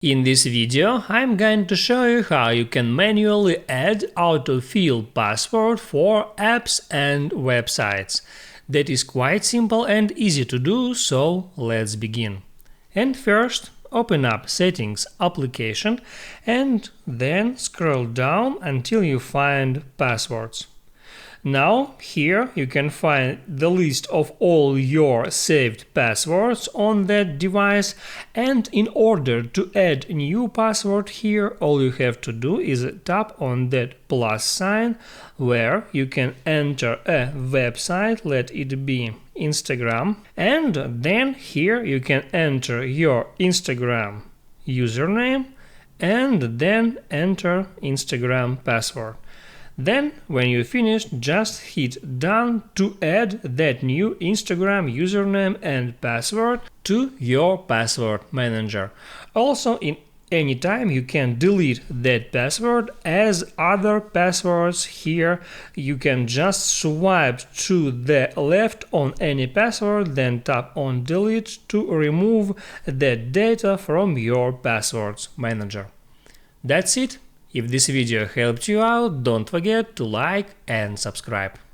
In this video, I'm going to show you how you can manually add autofill password for apps and websites. That is quite simple and easy to do, so let's begin. And first, open up Settings application and then scroll down until you find Passwords. Now, here you can find the list of all your saved passwords on that device, and in order to add a new password here, all you have to do is tap on that plus sign where you can enter a website, let it be Instagram, and then here you can enter your Instagram username and then enter Instagram password. Then, when you finish, just hit Done to add that new Instagram username and password to your password manager. Also, in any time you can delete that password as other passwords. Here you can just swipe to the left on any password, then tap on Delete to remove that data from your passwords manager. That's it. If this video helped you out, don't forget to like and subscribe.